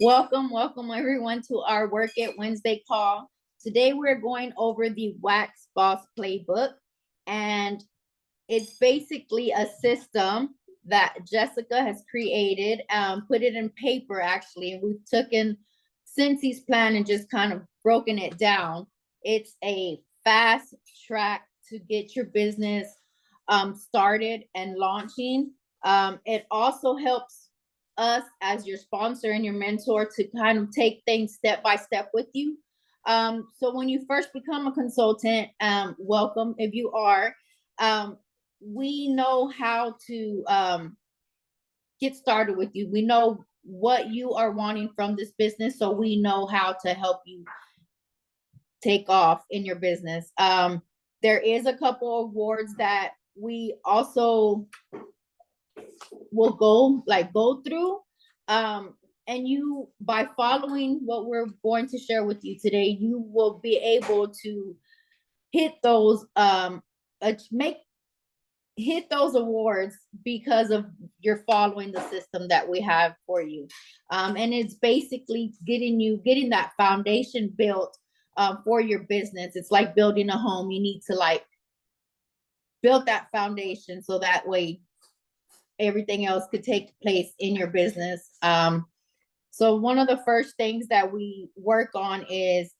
Welcome everyone to our Work It Wednesday call. Today we're going over the Wax Boss Playbook, and it's basically a system that Jessica has created, put it in paper actually, and we've taken Scentsy's plan and just kind of broken it down. It's a fast track to get your business started and launching. It also helps us as your sponsor and your mentor to kind of take things step by step with you. So when you first become a consultant, welcome if you are. We know how to get started with you. We know what you are wanting from this business, so we know how to help you take off in your business. There is a couple of awards that we also will go through. And you, by following what we're going to share with you today, you will be able to hit those hit those awards because of you're following the system that we have for you. And it's basically getting that foundation built for your business. It's like building a home. You need to build that foundation so that way everything else could take place in your business. So one of the first things that we work on is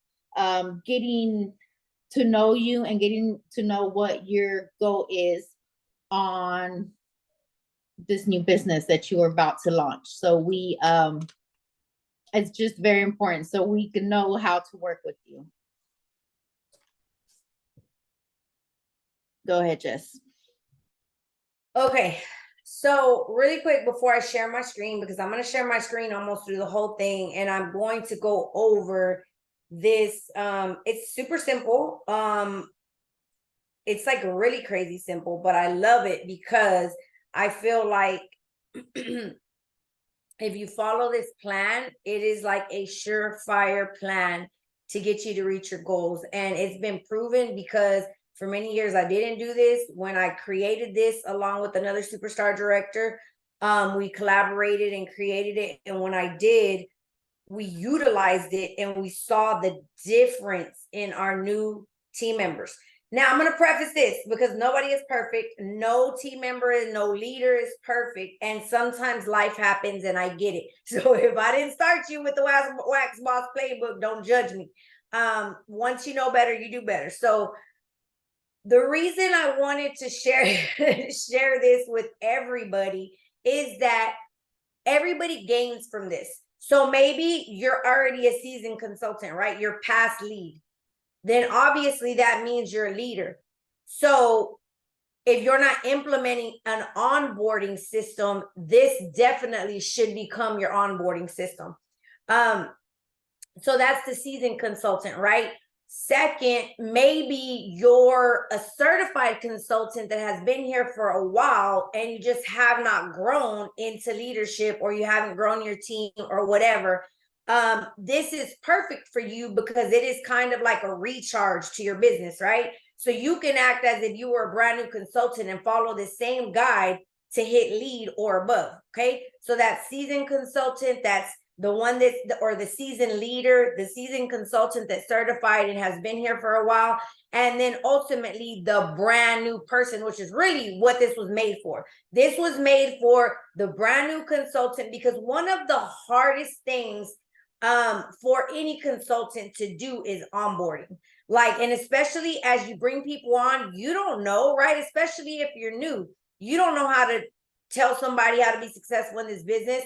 getting to know you and getting to know what your goal is on this new business that you are about to launch. So we it's just very important so we can know how to work with you. Go ahead, Jess. Okay, so really quick before I share my screen, because I'm going to share my screen almost through the whole thing, and I'm going to go over this. It's super simple. It's like really crazy simple, but I love it because I feel like if you follow this plan, it is like a surefire plan to get you to reach your goals. And it's been proven because for many years I didn't do this. When I created this along with another superstar director, we collaborated and created it. And when I did, we utilized it and we saw the difference in our new team members. Now, I'm going to preface this because nobody is perfect. No team member and no leader is perfect. And sometimes life happens and I get it. So if I didn't start you with the Wax Boss Playbook, don't judge me. Once you know better, you do better. So the reason I wanted to share this with everybody is that everybody gains from this. So maybe you're already a seasoned consultant, right? You're past lead. Then obviously that means you're a leader. So if you're not implementing an onboarding system, this definitely should become your onboarding system. So that's the seasoned consultant, right? Second, maybe you're a certified consultant that has been here for a while and you just have not grown into leadership, or you haven't grown your team or whatever. This is perfect for you because it is kind of like a recharge to your business, right? So you can act as if you were a brand new consultant and follow the same guide to hit lead or above, okay? So that seasoned consultant, that's the one or the seasoned leader, the seasoned consultant that's certified and has been here for a while. And then ultimately the brand new person, which is really what this was made for. This was made for the brand new consultant because one of the hardest things for any consultant to do is onboarding. And especially as you bring people on, you don't know, right? Especially if you're new, you don't know how to tell somebody how to be successful in this business.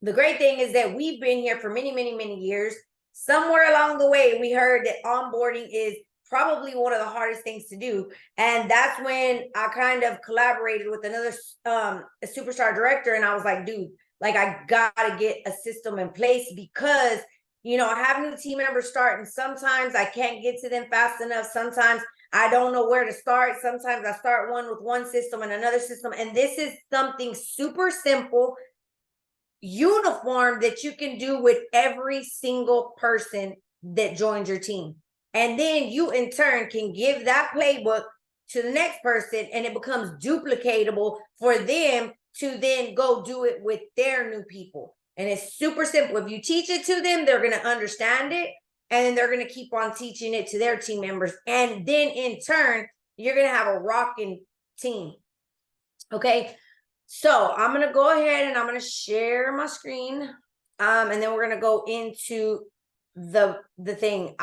The great thing is that we've been here for many, many, many years. Somewhere along the way, we heard that onboarding is probably one of the hardest things to do. And that's when I kind of collaborated with another a superstar director. And I was like, dude, I gotta get a system in place because, I have new team members start and sometimes I can't get to them fast enough. Sometimes I don't know where to start. Sometimes I start one with one system and another system. And this is something super simple, uniform that you can do with every single person that joins your team. And then you in turn can give that playbook to the next person and it becomes duplicatable for them to then go do it with their new people. And it's super simple. If you teach it to them, they're going to understand it. And then they're going to keep on teaching it to their team members. And then in turn, you're going to have a rocking team. Okay. So I'm going to go ahead and I'm going to share my screen. And then we're going to go into the thing.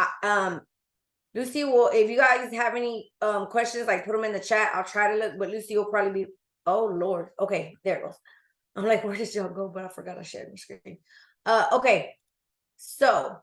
Lucy will, if you guys have any questions, like put them in the chat. I'll try to look, but Lucy will probably be, oh Lord. Okay, there it goes. I'm like, where did y'all go? But I forgot I shared my screen. Okay, so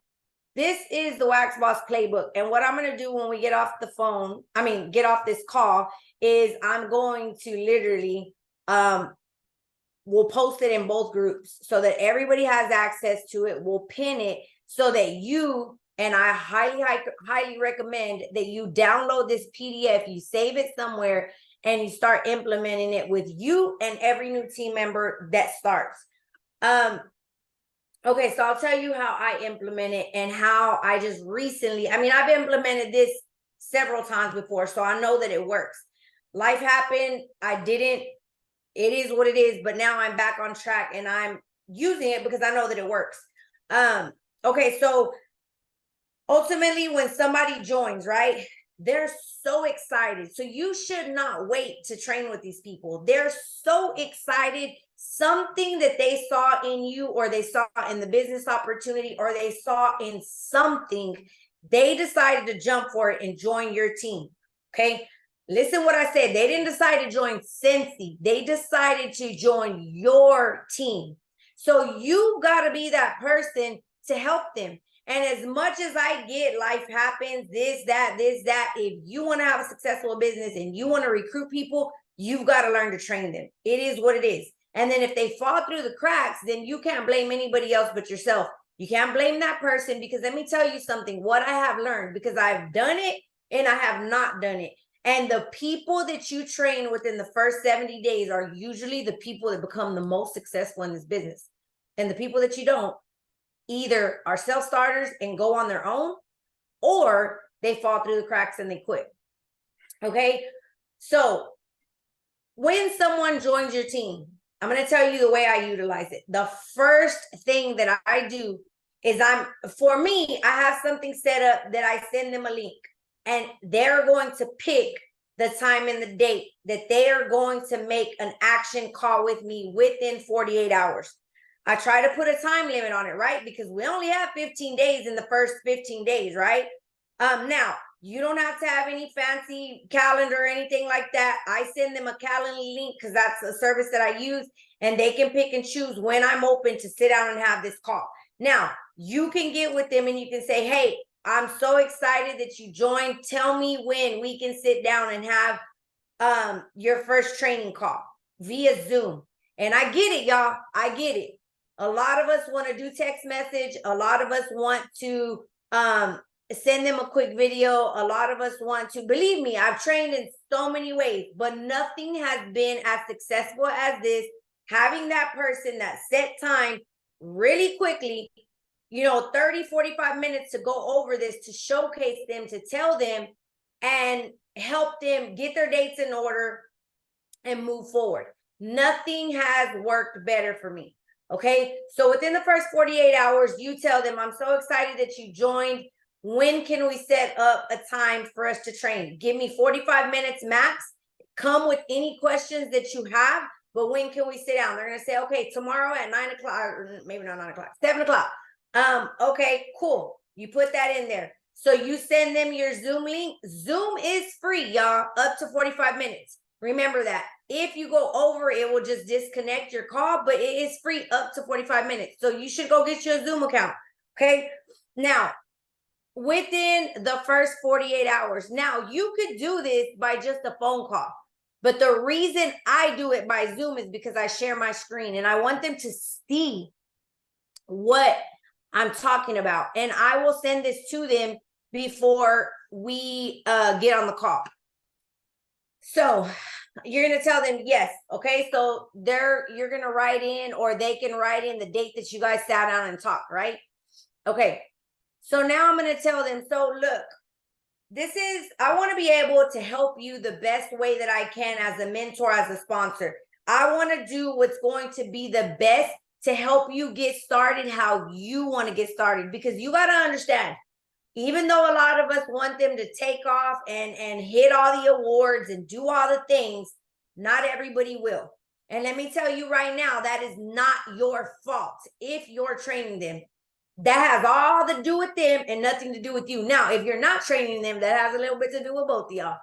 this is the Wax Boss Playbook. And what I'm going to do when we get off the phone, get off this call, is I'm going to literally, we'll post it in both groups so that everybody has access to it. We'll pin it so that you, and I highly recommend that you download this PDF, you save it somewhere, and you start implementing it with you and every new team member that starts. Okay, so I'll tell you how I implement it and how I just recently, I've implemented this several times before, so I know that it works. Life happened, I didn't, it is what it is, but now I'm back on track and I'm using it because I know that it works. Okay, so ultimately when somebody joins, right, they're so excited. So you should not wait to train with these people. They're so excited. Something that they saw in you, or they saw in the business opportunity, or they saw in something, they decided to jump for it and join your team. Okay, listen what I said. They didn't decide to join Scentsy. They decided to join your team. So you got to be that person to help them. And as much as I get life happens, this, that, if you want to have a successful business and you want to recruit people, you've got to learn to train them. It is what it is. And then if they fall through the cracks, then you can't blame anybody else but yourself. You can't blame that person, because let me tell you something, what I have learned, because I've done it and I have not done it. And the people that you train within the first 70 days are usually the people that become the most successful in this business. And the people that you don't either are self-starters and go on their own, or they fall through the cracks and they quit. Okay, so when someone joins your team, I'm going to tell you the way I utilize it. The first thing that I do is for me, I have something set up that I send them a link, and they're going to pick the time and the date that they are going to make an action call with me within 48 hours. I try to put a time limit on it, right? Because we only have 15 days in the first 15 days, right? Now, you don't have to have any fancy calendar or anything like that. I send them a calendar link because that's a service that I use, and they can pick and choose when I'm open to sit down and have this call. Now, you can get with them and you can say, hey, I'm so excited that you joined. Tell me when we can sit down and have your first training call via Zoom. And I get it, y'all. I get it. A lot of us want to do text message. A lot of us want to send them a quick video. A lot of us want to, believe me, I've trained in so many ways, but nothing has been as successful as this. Having that person, that set time really quickly, 30, 45 minutes to go over this, to showcase them, to tell them and help them get their dates in order and move forward. Nothing has worked better for me. Okay, so within the first 48 hours, you tell them, I'm so excited that you joined. When can we set up a time for us to train? Give me 45 minutes max. Come with any questions that you have, but when can we sit down? They're going to say, okay, tomorrow at 9 o'clock, or maybe not 9 o'clock, 7 o'clock. Okay, cool. You put that in there. So you send them your Zoom link. Zoom is free, y'all, up to 45 minutes. Remember that. If you go over, it will just disconnect your call, but it is free up to 45 minutes. So you should go get your Zoom account. Okay. Now, within the first 48 hours, now you could do this by just a phone call. But the reason I do it by Zoom is because I share my screen and I want them to see what I'm talking about. And I will send this to them before we get on the call. So you're going to tell them, yes. Okay. So you're going to write in, or they can write in the date that you guys sat down and talked, right? Okay. So now I'm going to tell them, so look, I want to be able to help you the best way that I can as a mentor, as a sponsor. I want to do what's going to be the best to help you get started how you want to get started. Because you got to understand, even though a lot of us want them to take off and hit all the awards and do all the things, not everybody will. And let me tell you right now, that is not your fault if you're training them. That has all to do with them and nothing to do with you. Now, if you're not training them, that has a little bit to do with both of y'all.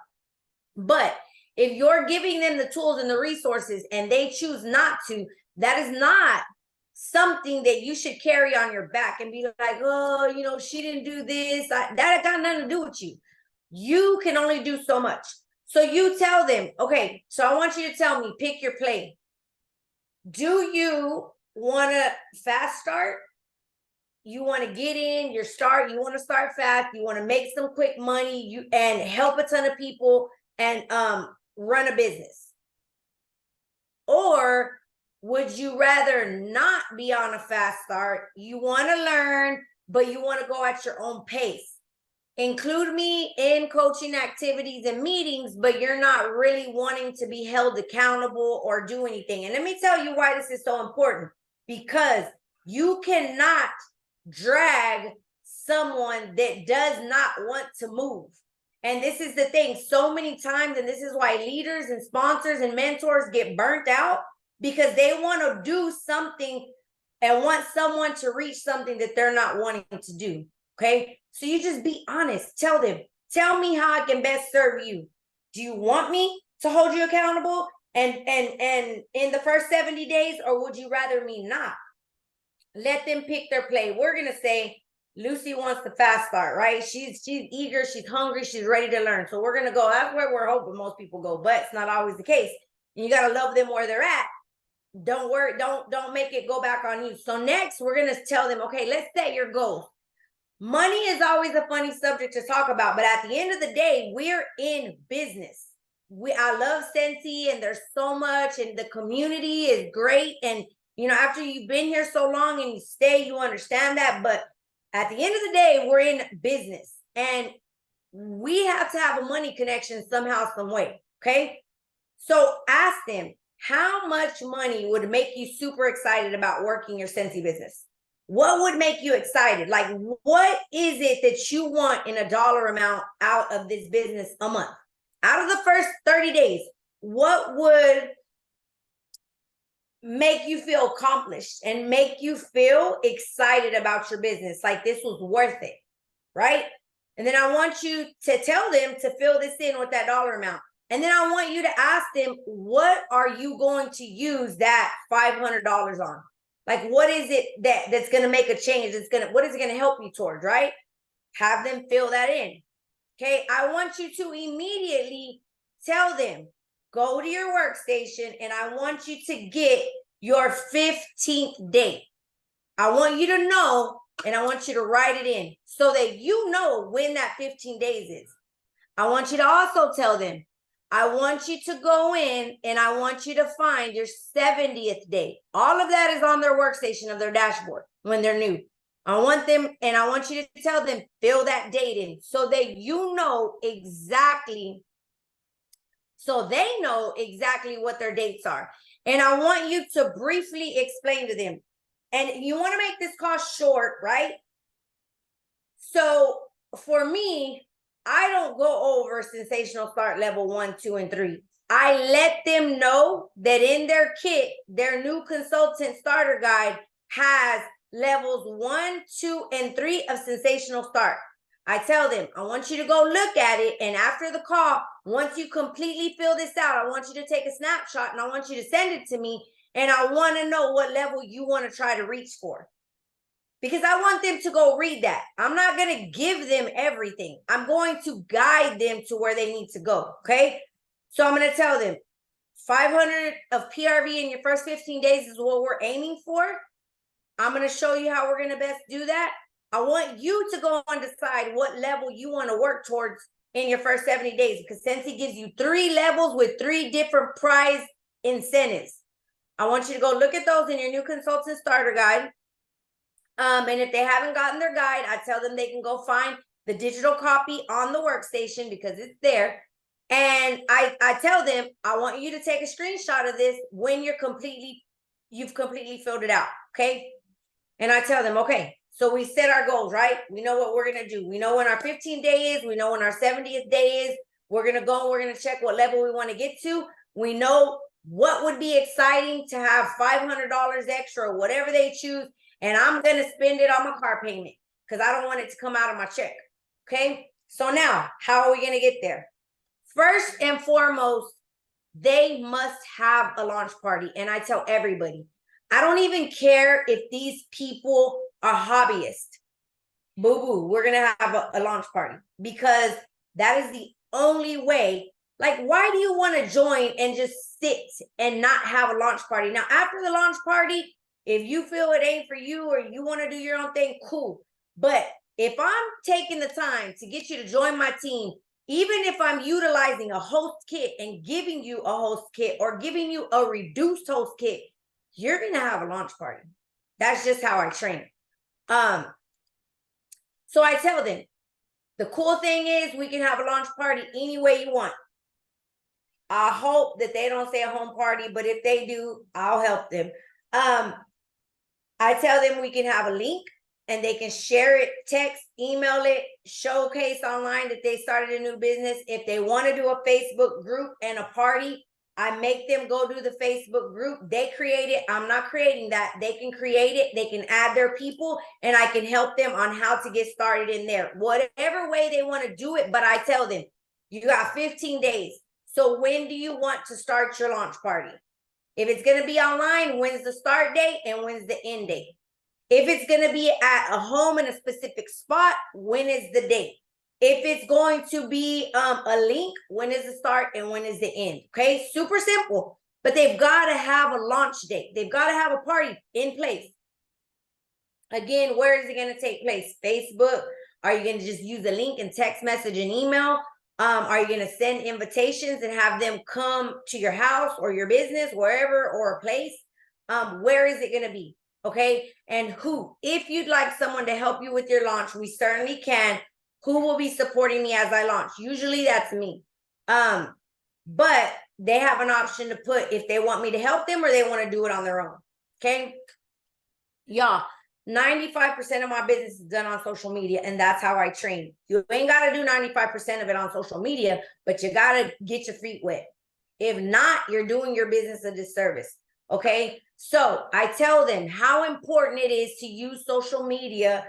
But if you're giving them the tools and the resources and they choose not to, that is not something that you should carry on your back and be like, oh, you know, she didn't do this. That got nothing to do with you. You can only do so much. So you tell them, okay, so I want you to tell me, pick your play. Do you want to fast start? You want to get in your start, you want to start fast, you want to make some quick money, and help a ton of people and run a business? Or would you rather not be on a fast start? You want to learn, but you want to go at your own pace. Include me in coaching activities and meetings, but you're not really wanting to be held accountable or do anything. And let me tell you why this is so important. Because you cannot drag someone that does not want to move. And this is the thing, so many times, and this is why leaders and sponsors and mentors get burnt out, because they want to do something and want someone to reach something that they're not wanting to do. Okay, so you just be honest. Tell them, tell me how I can best serve you. Do you want me to hold you accountable and in the first 70 days, or would you rather me not? Let them pick their play. We're gonna say Lucy wants the fast start, right? She's eager, she's hungry, she's ready to learn. So we're gonna go. That's where we're hoping most people go, but it's not always the case. And you gotta love them where they're at. Don't worry, don't make it go back on you. So next, we're gonna tell them, okay, let's set your goals. Money is always a funny subject to talk about, but at the end of the day, we're in business. I love Scentsy, and there's so much, and the community is great. And you know, after you've been here so long and you stay, you understand that. But at the end of the day, we're in business, and we have to have a money connection somehow, some way. Okay, so ask them, how much money would make you super excited about working your Scentsy business? What would make you excited? Like, what is it that you want in a dollar amount out of this business a month? Out of the first 30 days, what would make you feel accomplished and make you feel excited about your business? Like, this was worth it, right? And then I want you to tell them to fill this in with that dollar amount. And then I want you to ask them, what are you going to use that $500 on? Like, what is it that's going to make a change? What is it going to help you towards, right? Have them fill that in. Okay, I want you to immediately tell them, go to your workstation, and I want you to get your 15th date. I want you to know, and I want you to write it in so that you know when that 15 days is. I want you to also tell them, I want you to go in and I want you to find your 70th date. All of that is on their workstation of their dashboard when they're new. I want them, and I want you to tell them, fill that date in so that you know exactly, so they know exactly what their dates are. And I want you to briefly explain to them. And you want to make this call short, right? So for me, I don't go over sensational start level 1, 2, and 3. I let them know that in their kit, their new consultant starter guide has levels 1, 2, and 3 of sensational start. I tell them, I want you to go look at it. And after the call, once you completely fill this out, I want you to take a snapshot and I want you to send it to me. And I want to know what level you want to try to reach for. Because I want them to go read that. I'm not going to give them everything. I'm going to guide them to where they need to go. Okay. So I'm going to tell them 500 of PRV in your first 15 days is what we're aiming for. I'm going to show you how we're going to best do that. I want you to go and decide what level you want to work towards in your first 70 days, because Scentsy gives you 3 levels with 3 different prize incentives. I want you to go look at those in your new consultant starter guide. And if they haven't gotten their guide, I tell them they can go find the digital copy on the workstation because it's there. And I tell them, I want you to take a screenshot of this when you're completely you've completely filled it out, okay? And I tell them, okay, so we set our goals, right? We know what we're gonna do. We know when our 15th day is, we know when our 70th day is. We're gonna go and we're gonna check what level we want to get to. We know what would be exciting to have $500 extra or whatever they choose, and I'm gonna spend it on my car payment because I don't want it to come out of my check. Okay, so now how are we gonna get there? First and foremost, they must have a launch party. And I tell everybody, I don't even care if these people are hobbyists. Boo-boo, we're gonna have a launch party because that is the only way. Like, why do you want to join and just sit and not have a launch party? Now, after the launch party, if you feel it ain't for you or you want to do your own thing, cool. But if I'm taking the time to get you to join my team, even if I'm utilizing a host kit and giving you a host kit or giving you a reduced host kit, you're going to have a launch party. That's just how I train. So I tell them, the cool thing is we can have a launch party any way you want. I hope that they don't say a home party, but if they do, I'll help them. I tell them we can have a link and they can share it, text, email it, showcase online that they started a new business. If they want to do a Facebook group and a party, I make them go do the Facebook group. They create it. I'm not creating that. They can create it. They can add their people and I can help them on how to get started in there. Whatever way they want to do it, but I tell them, you got 15 days. So when do you want to start your launch party? If it's going to be online, when's the start date and when's the end date? If it's going to be at a home in a specific spot, when is the date? If it's going to be a link, when is the start and when is the end? Okay, super simple. But they've got to have a launch date. They've got to have a party in place. Again, where is it going to take place? Facebook? Are you going to just use a link and text message and email? Are you going to send invitations and have them come to your house or your business, wherever, or a place? Where is it going to be? Okay. And who? If you'd like someone to help you with your launch, we certainly can. Who will be supporting me as I launch? Usually that's me. But they have an option to put if they want me to help them or they want to do it on their own. Okay. Y'all, 95% of my business is done on social media, and that's how I train. You ain't got to do 95% of it on social media, but you got to get your feet wet. If not, you're doing your business a disservice. Okay. So I tell them how important it is to use social media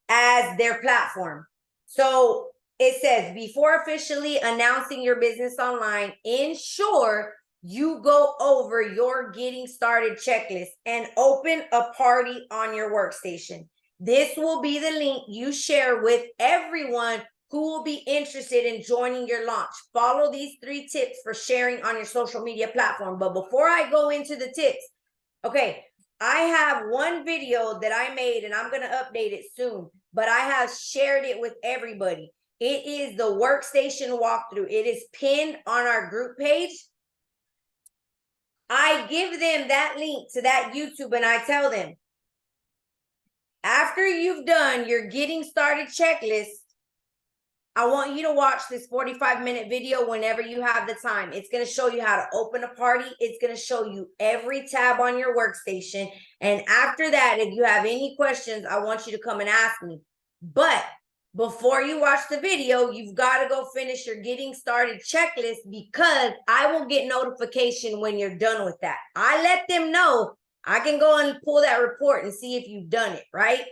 as their platform. So it says, before officially announcing your business online, ensure you go over your getting started checklist and open a party on your workstation. This will be the link you share with everyone who will be interested in joining your launch. Follow these 3 tips for sharing on your social media platform. But before I go into the tips, okay, I have one video that I made and I'm going to update it soon, but I have shared it with everybody. It is the workstation walkthrough. It is pinned on our group page. I give them that link to that YouTube and I tell them, after you've done your getting started checklist, I want you to watch this 45-minute video whenever you have the time. It's going to show you how to open a party. It's going to show you every tab on your workstation. And after that, if you have any questions, I want you to come and ask me. But before you watch the video, you've got to go finish your getting started checklist because I will get notification when you're done with that. I let them know. I can go and pull that report and see if you've done it, right?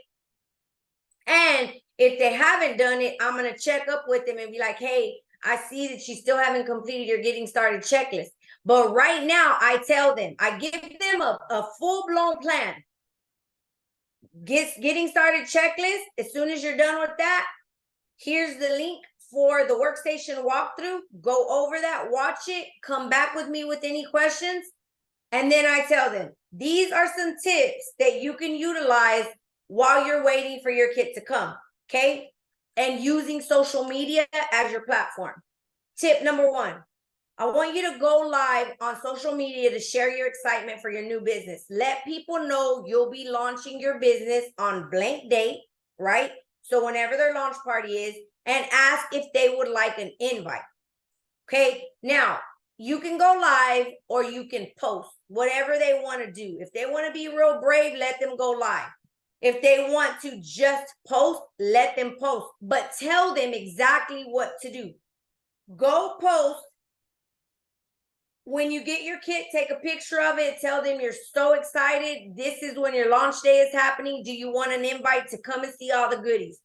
And if they haven't done it, I'm going to check up with them and be like, hey, I see that you still haven't completed your getting started checklist. But right now, I tell them, I give them a full-blown plan. Getting started checklist. As soon as you're done with that, here's the link for the workstation walkthrough. Go over that, watch it, come back with me with any questions. And then I tell them, these are some tips that you can utilize while you're waiting for your kit to come. Okay. And using social media as your platform. Tip number 1, I want you to go live on social media to share your excitement for your new business. Let people know you'll be launching your business on blank date, right? So whenever their launch party is, and ask if they would like an invite. Okay. Now, you can go live or you can post, whatever they want to do. If they want to be real brave, let them go live. If they want to just post, let them post, but tell them exactly what to do. Go post. When you get your kit, take a picture of it. Tell them you're so excited. This is when your launch day is happening. Do you want an invite to come and see all the goodies?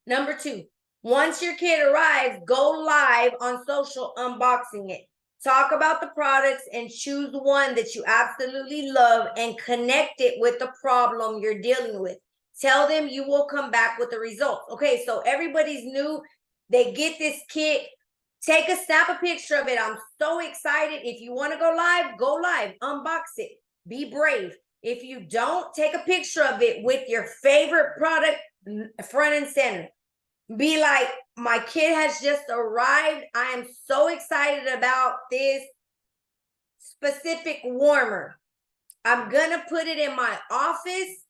Number 2, once your kit arrives, go live on social unboxing it. Talk about the products and choose one that you absolutely love and connect it with the problem you're dealing with. Tell them you will come back with the results. Okay, so everybody's new. They get this kit. Snap a picture of it. I'm so excited. If you want to go live, unbox it. Be brave. If you don't, take a picture of it with your favorite product front and center. Be like, my kid has just arrived. I am so excited about this specific warmer. I'm going to put it in my office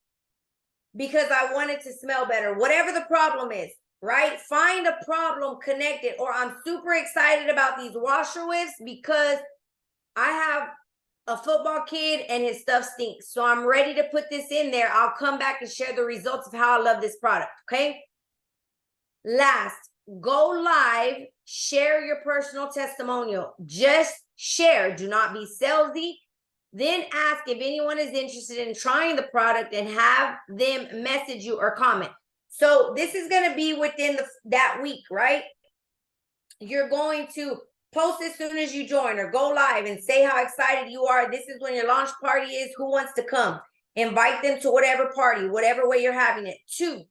because I want it to smell better. Whatever the problem is, right? Find a problem, connect it. Or I'm super excited about these washer whiffs because I have a football kid and his stuff stinks. So I'm ready to put this in there. I'll come back and share the results of how I love this product, okay? Last, go live, share your personal testimonial. Just share, do not be salesy. Then ask if anyone is interested in trying the product and have them message you or comment. So this is going to be within that week, right? You're going to post as soon as you join or go live and say how excited you are. This is when your launch party is. Who wants to come? Invite them to whatever party, whatever way you're having it. 2,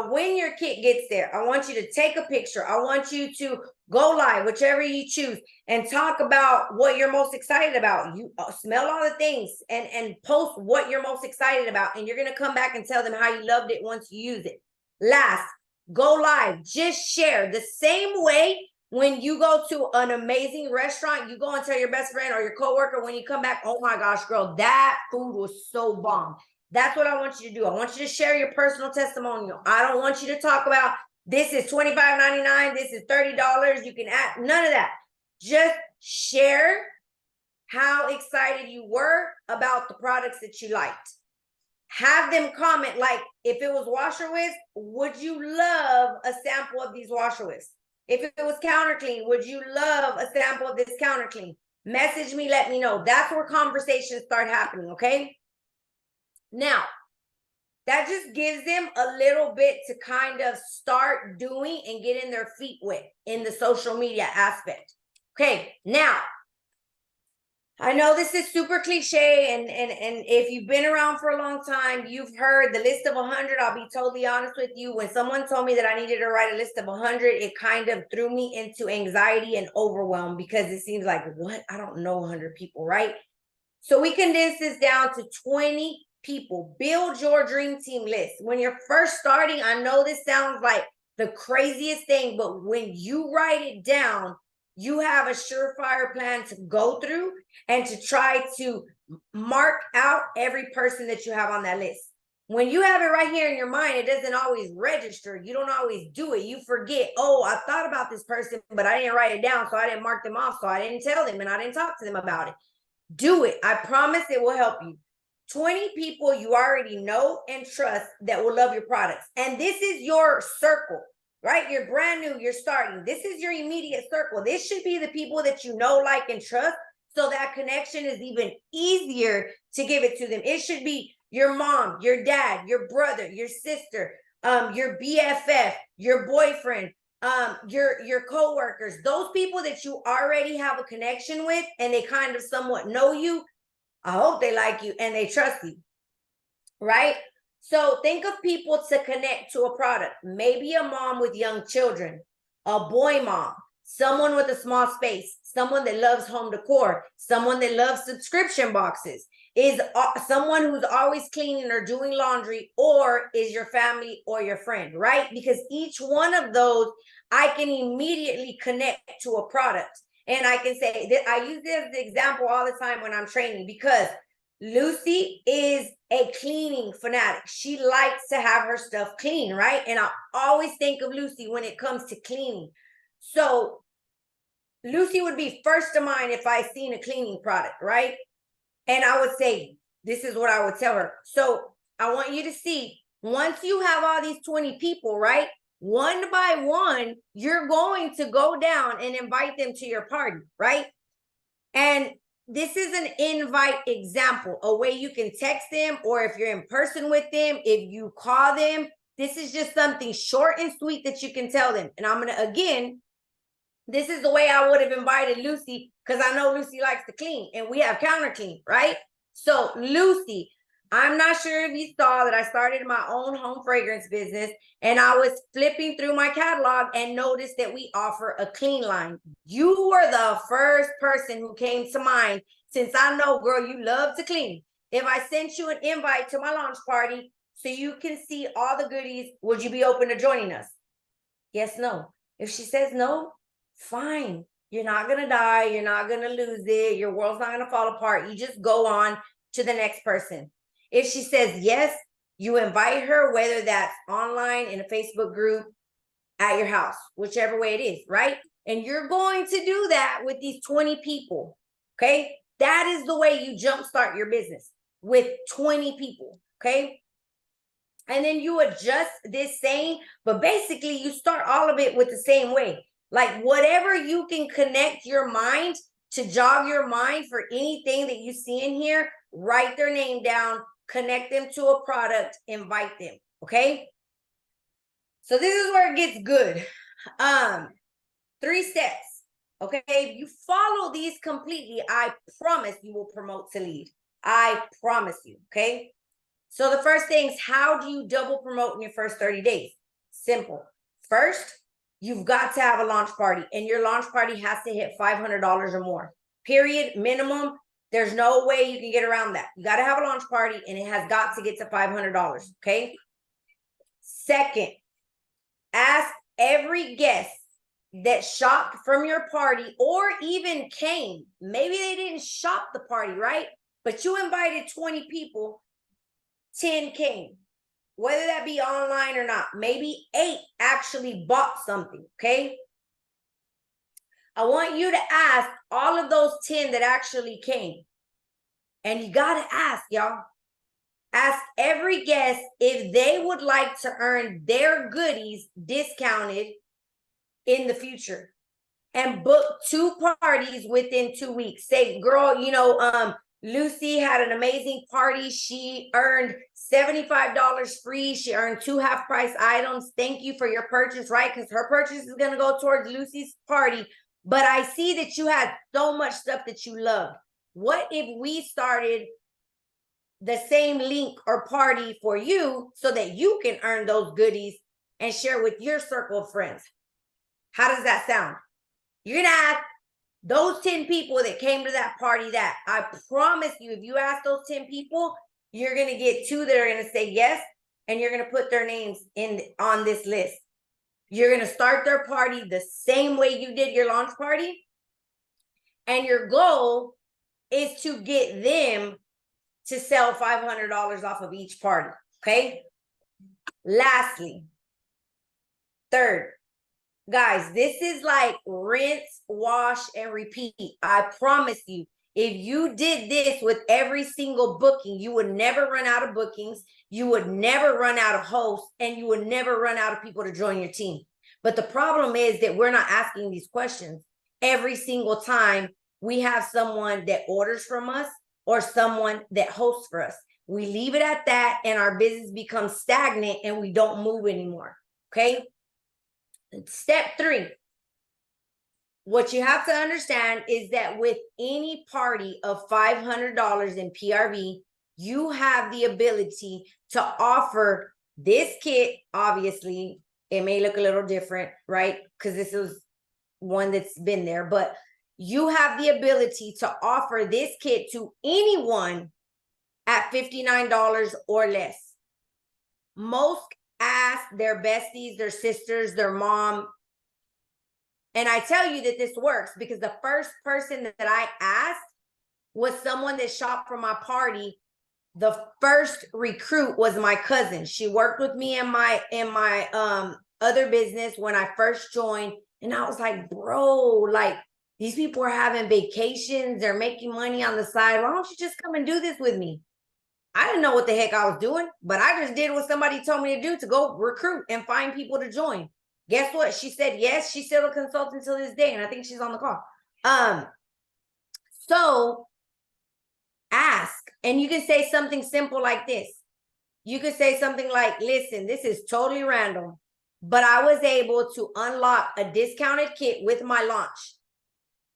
when your kit gets there, I want you to take a picture. I want you to go live, whichever you choose, and talk about what you're most excited about. You smell all the things and post what you're most excited about. And you're going to come back and tell them how you loved it once you use it. Last, go live. Just share. The same way when you go to an amazing restaurant, you go and tell your best friend or your coworker when you come back, oh my gosh, girl, that food was so bomb. That's what I want you to do. I want you to share your personal testimonial. I don't want you to talk about this is $25.99, this is $30, you can add, none of that. Just share how excited you were about the products that you liked. Have them comment, like if it was washer whiffs, would you love a sample of these washer whiffs? If it was counter clean, would you love a sample of this counter clean? Message me, let me know. That's where conversations start happening, okay? Now, that just gives them a little bit to kind of start doing and getting their feet wet in the social media aspect. Okay, now, I know this is super cliche, and if you've been around for a long time, you've heard the list of 100. I'll be totally honest with you. When someone told me that I needed to write a list of 100, it kind of threw me into anxiety and overwhelm because it seems like, what? I don't know 100 people, right? So we condense this down to 20 people. Build your dream team list. When you're first starting, I know this sounds like the craziest thing, but when you write it down, you have a surefire plan to go through and to try to mark out every person that you have on that list. When you have it right here in your mind, it doesn't always register. You don't always do it. You forget, oh, I thought about this person, but I didn't write it down, so I didn't mark them off, so I didn't tell them, and I didn't talk to them about it. Do it. I promise it will help you. 20 people you already know and trust that will love your products. And this is your circle, right? You're brand new, you're starting. This is your immediate circle. This should be the people that you know, like, and trust, so that connection is even easier to give it to them. It should be your mom, your dad, your brother, your sister, your BFF, your boyfriend, your coworkers, those people that you already have a connection with and they kind of somewhat know you. I hope they like you and they trust you, right? So think of people to connect to a product. Maybe a mom with young children, a boy mom, someone with a small space, someone that loves home decor, someone that loves subscription boxes, is someone who's always cleaning or doing laundry, or is your family or your friend, right? Because each one of those, I can immediately connect to a product. And I can say that I use this as an example all the time when I'm training, because Lucy is a cleaning fanatic. She likes to have her stuff clean, right? And I always think of Lucy when it comes to cleaning. So Lucy would be first of mind if I seen a cleaning product, right? And I would say, this is what I would tell her. So I want you to see, once you have all these 20 people, right? One by one, you're going to go down and invite them to your party, right? And this is an invite example, a way you can text them, or if you're in person with them, if you call them, this is just something short and sweet that you can tell them. And I'm going to, again, this is the way I would have invited Lucy, because I know Lucy likes to clean and we have counter clean, right? So Lucy, I'm not sure if you saw that I started my own home fragrance business, and I was flipping through my catalog and noticed that we offer a clean line. You were the first person who came to mind, since I know, girl, you love to clean. If I sent you an invite to my launch party so you can see all the goodies, would you be open to joining us? Yes, no. If she says no, fine. You're not going to die. You're not going to lose it. Your world's not going to fall apart. You just go on to the next person. If she says yes, you invite her, whether that's online in a Facebook group, at your house, whichever way it is, right? And you're going to do that with these 20 people, okay? That is the way you jumpstart your business, with 20 people, okay? And then you adjust this saying, but basically you start all of it with the same way. Like, whatever you can connect your mind to jog your mind for anything that you see in here, write their name down, connect them to a product, invite them, okay? So this is where it gets good. 3 steps, okay? If you follow these completely, I promise you will promote to lead. I promise you, okay? So the first thing is, how do you double promote in your first 30 days? Simple. First, you've got to have a launch party, and your launch party has to hit $500 or more. Period, minimum. There's no way you can get around that. You got to have a launch party, and it has got to get to $500, okay? Second, ask every guest that shopped from your party or even came. Maybe they didn't shop the party, right? But you invited 20 people, 10 came. Whether that be online or not, maybe 8 actually bought something, okay? I want you to ask all of those 10 that actually came. And you got to ask, y'all. Ask every guest if they would like to earn their goodies discounted in the future. And book 2 parties within 2 weeks. Say, girl, you know, Lucy had an amazing party. She earned $75 free. She earned 2 half-price items. Thank you for your purchase, right? Because her purchase is going to go towards Lucy's party. But I see that you had so much stuff that you love. What if we started the same link or party for you so that you can earn those goodies and share with your circle of friends? How does that sound? You're going to ask those 10 people that came to that party that. I promise you, if you ask those 10 people, you're going to get 2 that are going to say yes, and you're going to put their names on this list. You're going to start their party the same way you did your launch party, and your goal is to get them to sell $500 off of each party, okay? Lastly, third, guys, this is like rinse, wash, and repeat. I promise you, if you did this with every single booking, you would never run out of bookings, you would never run out of hosts, and you would never run out of people to join your team. But the problem is that we're not asking these questions every single time we have someone that orders from us or someone that hosts for us. We leave it at that, and our business becomes stagnant and we don't move anymore, okay? Step 3, what you have to understand is that with any party of $500 in PRV, you have the ability to offer this kit. Obviously, it may look a little different, right? Because this is one that's been there, but you have the ability to offer this kit to anyone at $59 or less. Most ask their besties, their sisters, their mom. And I tell you that this works because the first person that I asked was someone that shopped for my party. The first recruit was my cousin. She worked with me in my other business when I first joined. And I was like, bro, like, These people are having vacations. They're making money on the side. Why don't you just come and do this with me? I didn't know what the heck I was doing, but I just did what somebody told me to do, to go recruit and find people to join. Guess what? She said yes. She's still a consultant till this day, and I think she's on the call. So ask, and you can say something simple like this. You could say something like, listen, this is totally random, but I was able to unlock a discounted kit with my launch.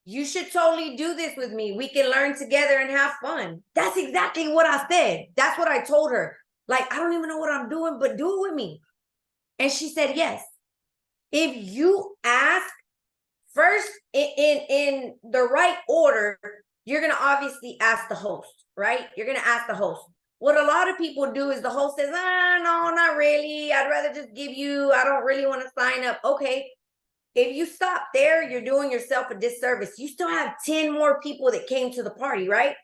You should totally do this with me. We can learn together and have fun. That's exactly what I said. That's what I told her. Like, I don't even know what I'm doing, but do it with me. And she said yes. If you ask first in the right order, you're going to obviously ask the host, right? You're going to ask the host. What a lot of people do is the host says, no, not really. I'd rather just give you, I don't really want to sign up. Okay. If you stop there, you're doing yourself a disservice. You still have 10 more people that came to the party, right?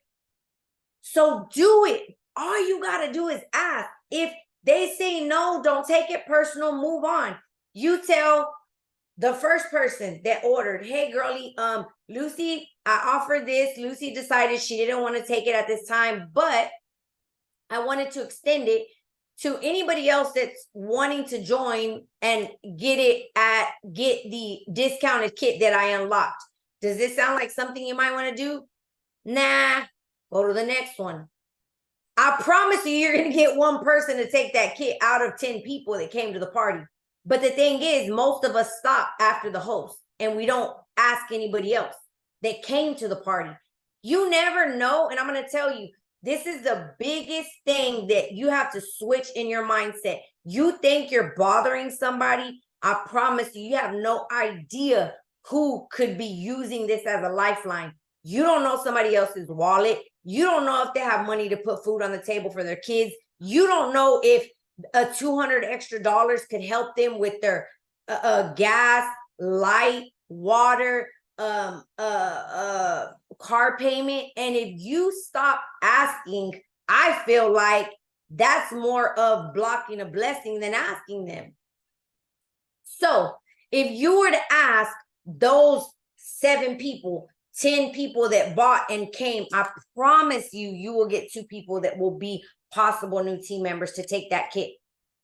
So do it. All you got to do is ask. If they say no, don't take it personal, move on. You tell the first person that ordered, hey, girlie, Lucy, I offered this. Lucy decided she didn't want to take it at this time, but I wanted to extend it to anybody else that's wanting to join and get the discounted kit that I unlocked. Does this sound like something you might want to do? Nah, go to the next one. I promise you're going to get one person to take that kit out of 10 people that came to the party. But the thing is, most of us stop after the host and we don't ask anybody else that came to the party. You never know. And I'm going to tell you, this is the biggest thing that you have to switch in your mindset. You think you're bothering somebody. I promise you, you have no idea who could be using this as a lifeline. You don't know somebody else's wallet. You don't know if they have money to put food on the table for their kids. You don't know if $200 extra could help them with their gas, light, water, car payment. And if you stop asking, I feel like that's more of blocking a blessing than asking them. So if you were to ask those 7 people, 10 people that bought and came, I promise you, you will get 2 people that will be possible new team members to take that kit.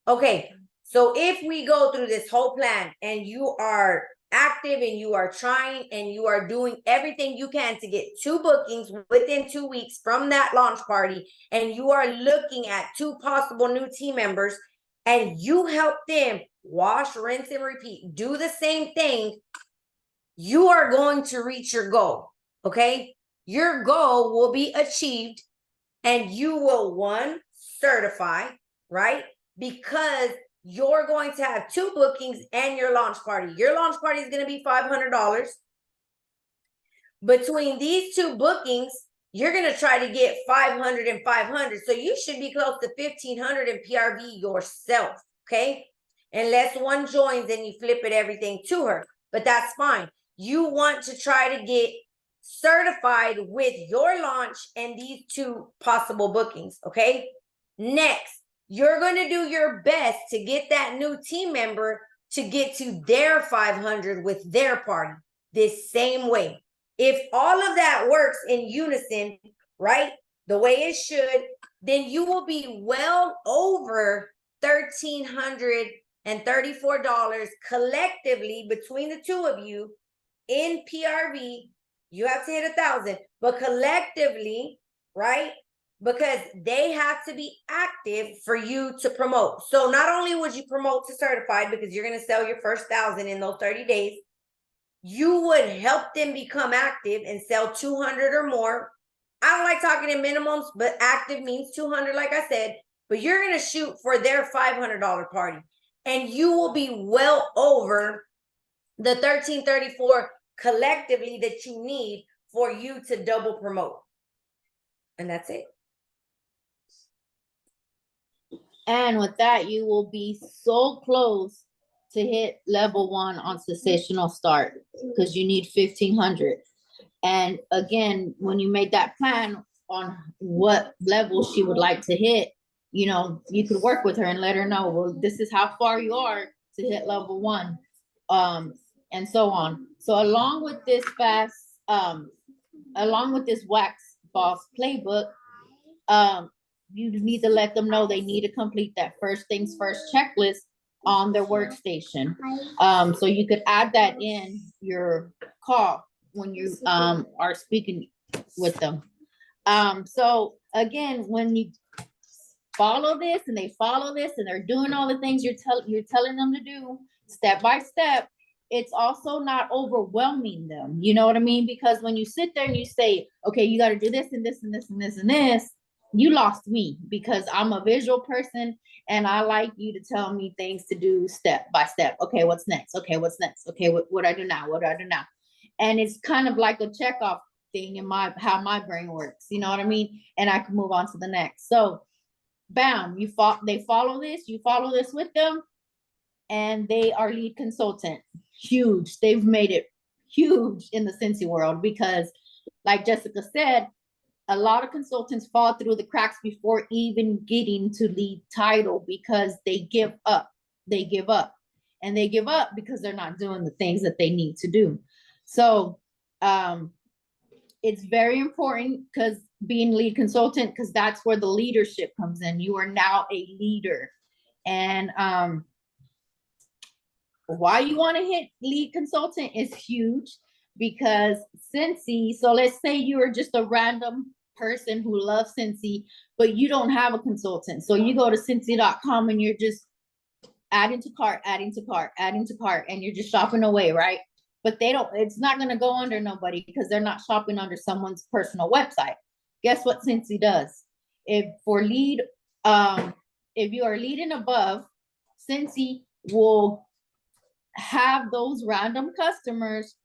Okay, so if we go through this whole plan and you are active and you are trying and you are doing everything you can to get 2 bookings within 2 weeks from that launch party, and you are looking at 2 possible new team members, and you help them wash, rinse, and repeat, do the same thing, you are going to reach your goal. Okay, your goal will be achieved and you will, 1, certify, right? Because you're going to have 2 bookings and your launch party. Your launch party is going to be $500. Between these 2 bookings, you're going to try to get 500 and 500. So you should be close to 1,500 in PRV yourself, okay? Unless one joins and you flip it everything to her, but that's fine. You want to try to get certified with your launch and these 2 possible bookings, okay? Next, you're going to do your best to get that new team member to get to their 500 with their party this same way. If all of that works in unison, right, the way it should, then you will be well over $1,334 collectively between the 2 of you in PRV. You have to hit 1,000, but collectively, right? Because they have to be active for you to promote. So not only would you promote to certified because you're going to sell your first 1,000 in those 30 days, you would help them become active and sell 200 or more. I don't like talking in minimums, but active means 200, like I said, but you're going to shoot for their $500 party and you will be well over the 1,334 collectively that you need for you to double promote. And that's it. And with that, you will be so close to hit level 1 on Sensational Start because you need 1,500. And again, when you made that plan on what level she would like to hit, you know, you could work with her and let her know, well, this is how far you are to hit level 1, and so on. So along with this fast along with this Wax Boss Playbook, you need to let them know they need to complete that first things first checklist on their workstation. So you could add that in your call when you are speaking with them. So again, when you follow this and they follow this and they're doing all the things you're telling them to do step by step, it's also not overwhelming them. You know what I mean? Because when you sit there and you say, okay, you got to do this and this and this and this and this, you lost me, because I'm a visual person and I like you to tell me things to do step by step. Okay, what's next? Okay, what's next? Okay, what do I do now? What do I do now? And it's kind of like a check off thing in how my brain works. You know what I mean? And I can move on to the next. So bam, they follow this, you follow this with them, and they are lead consultant. Huge. They've made it huge in the Scentsy world, because like Jessica said, a lot of consultants fall through the cracks before even getting to lead title, because they give up. They give up. And they give up because they're not doing the things that they need to do. So it's very important, because being lead consultant, because that's where the leadership comes in. You are now a leader. And why you want to hit lead consultant is huge, because Scentsy, so let's say you are just a random person who loves Scentsy, but you don't have a consultant. So you go to Scentsy.com and you're just adding to cart, adding to cart, adding to cart, and you're just shopping away, right? But it's not going to go under nobody, because they're not shopping under someone's personal website. Guess what Scentsy does? If you are leading above, Scentsy will have those random customers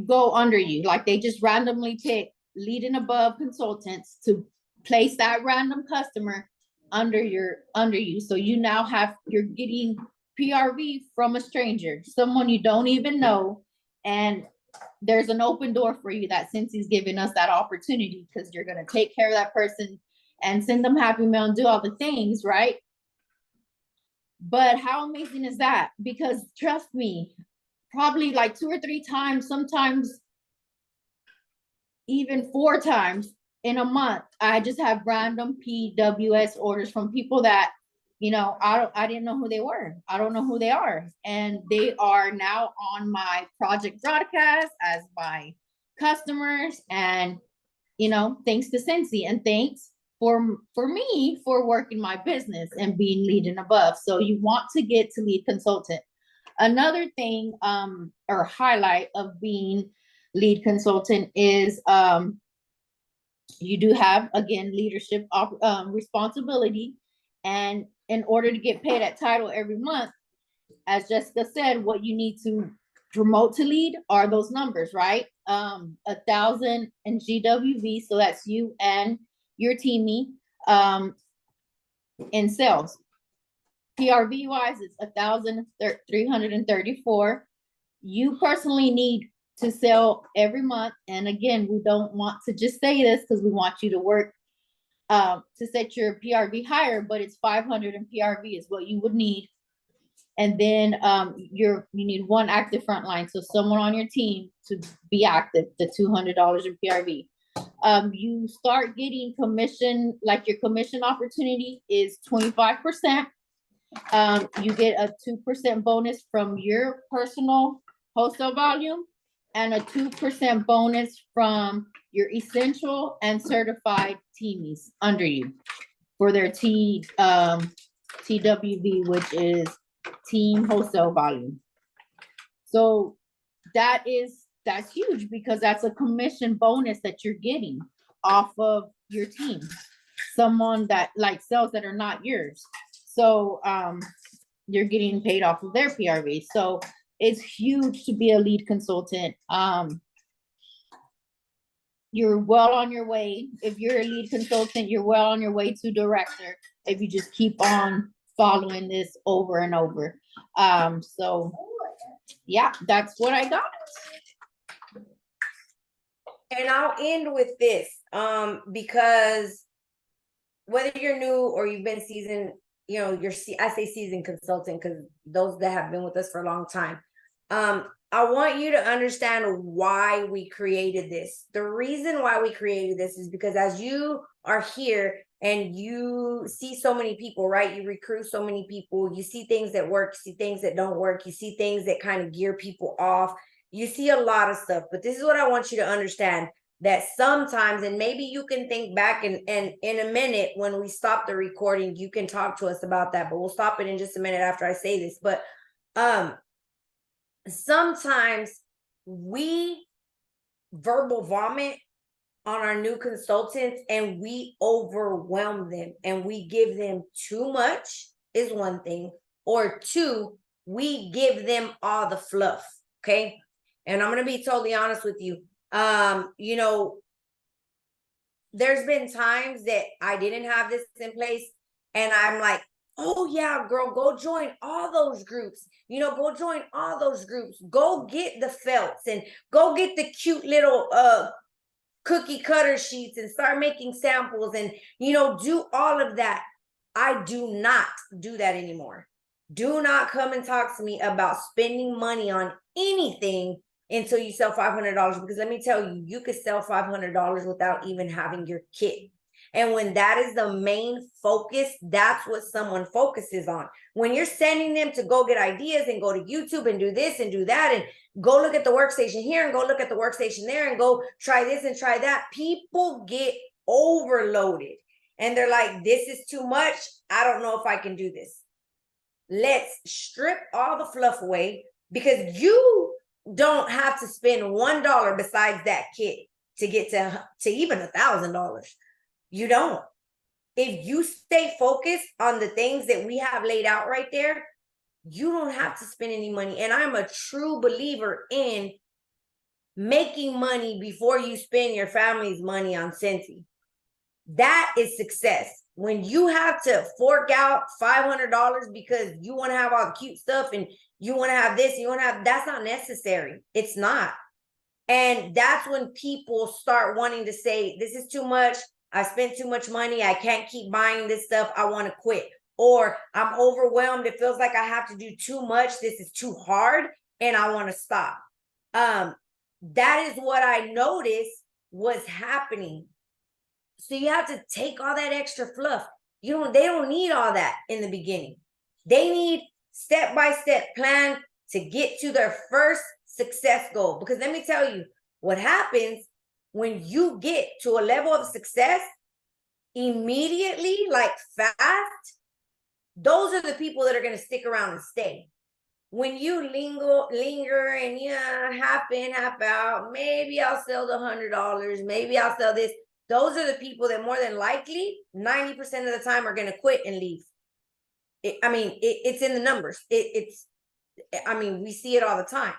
go under you. Like they just randomly pick leading above consultants to place that random customer under you. So you now you're getting PRV from a stranger, someone you don't even know. And there's an open door for you that Scentsy's giving us that opportunity, because you're going to take care of that person and send them happy mail and do all the things, right? But how amazing is that? Because trust me, probably like 2 or 3 times, sometimes even 4 times in a month, I just have random PWS orders from people that, you know, I didn't know who they were. I don't know who they are. And they are now on my project broadcast as my customers. And, you know, thanks to Scentsy, and thanks for me for working my business and being lead and above. So you want to get to lead consultant. Another thing or highlight of being lead consultant is you do have, again, leadership responsibility. And in order to get paid at title every month, as Jessica said, what you need to promote to lead are those numbers, right? 1,000 in GWV, so that's you and your teamie in sales. PRV wise, it's 1,334. You personally need to sell every month. And again, we don't want to just say this, because we want you to work to set your PRV higher, but it's 500 in PRV is what you would need. And then you need 1 active frontline, so someone on your team to be active, the $200 in PRV. You start getting commission, like your commission opportunity is 25%. You get a 2% bonus from your personal wholesale volume, and a 2% bonus from your essential and certified teamies under you for their TWV, which is team wholesale volume. So that's huge, because that's a commission bonus that you're getting off of your team, someone that like sales that are not yours. So you're getting paid off of their PRV. So it's huge to be a lead consultant. You're well on your way. If you're a lead consultant, you're well on your way to director, if you just keep on following this over and over. So yeah, that's what I got. And I'll end with this, because whether you're new or you've been seasoned, you know, I say seasoned consultant, because those that have been with us for a long time, I want you to understand why we created this. The reason why we created this is because as you are here and you see so many people, right? You recruit so many people, you see things that work, you see things that don't work, you see things that kind of gear people off. You see a lot of stuff, but this is what I want you to understand, that sometimes, and maybe you can think back and in a minute when we stop the recording, you can talk to us about that, but we'll stop it in just a minute after I say this. But sometimes we verbal vomit on our new consultants and we overwhelm them and we give them too much is one thing, or two, we give them all the fluff. Okay. And I'm going to be totally honest with you. You know, there's been times that I didn't have this in place and I'm like, oh yeah, girl, go join all those groups. You know, go join all those groups. Go get the felts and go get the cute little cookie cutter sheets and start making samples and, you know, do all of that. I do not do that anymore. Do not come and talk to me about spending money on anything until you sell $500, because let me tell you, you could sell $500 without even having your kit. And when that is the main focus, that's what someone focuses on. When you're sending them to go get ideas and go to YouTube and do this and do that and go look at the workstation here and go look at the workstation there and go try this and try that, people get overloaded and they're like, this is too much. I don't know if I can do this. Let's strip all the fluff away, because you don't have to spend $1 besides that kit to get to even $1,000. You don't. If you stay focused on the things that we have laid out right there, you don't have to spend any money. And I'm a true believer in making money before you spend your family's money on Scentsy. That is success. When you have to fork out $500 because you want to have all the cute stuff and you want to have this, you want to have, that's not necessary. It's not. And that's when people start wanting to say, this is too much. I spent too much money. I can't keep buying this stuff. I want to quit. Or I'm overwhelmed. It feels like I have to do too much. This is too hard and I want to stop. That is what I noticed was happening. So you have to take all that extra fluff. They don't need all that in the beginning. They need step-by-step plan to get to their first success goal. Because let me tell you what happens when you get to a level of success immediately, like fast. Those are the people that are going to stick around and stay. When you linger and half in, half out, maybe I'll sell the $100, maybe I'll sell this. Those are the people that more than likely 90% of the time are going to quit and leave. It's in the numbers. We see it all the time.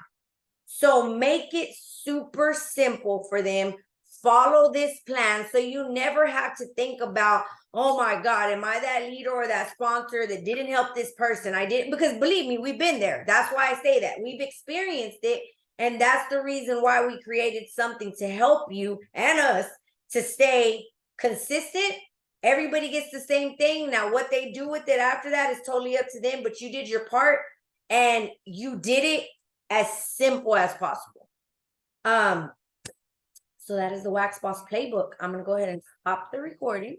So make it super simple for them. Follow this plan so you never have to think about, oh my God, am I that leader or that sponsor that didn't help this person? I didn't, because believe me, we've been there. That's why I say that. We've experienced it. And that's the reason why we created something to help you and us to stay consistent. Everybody gets the same thing. Now, what they do with it after that is totally up to them, but you did your part and you did it as simple as possible. So that is the Wax Boss Playbook. I'm going to go ahead and stop the recording.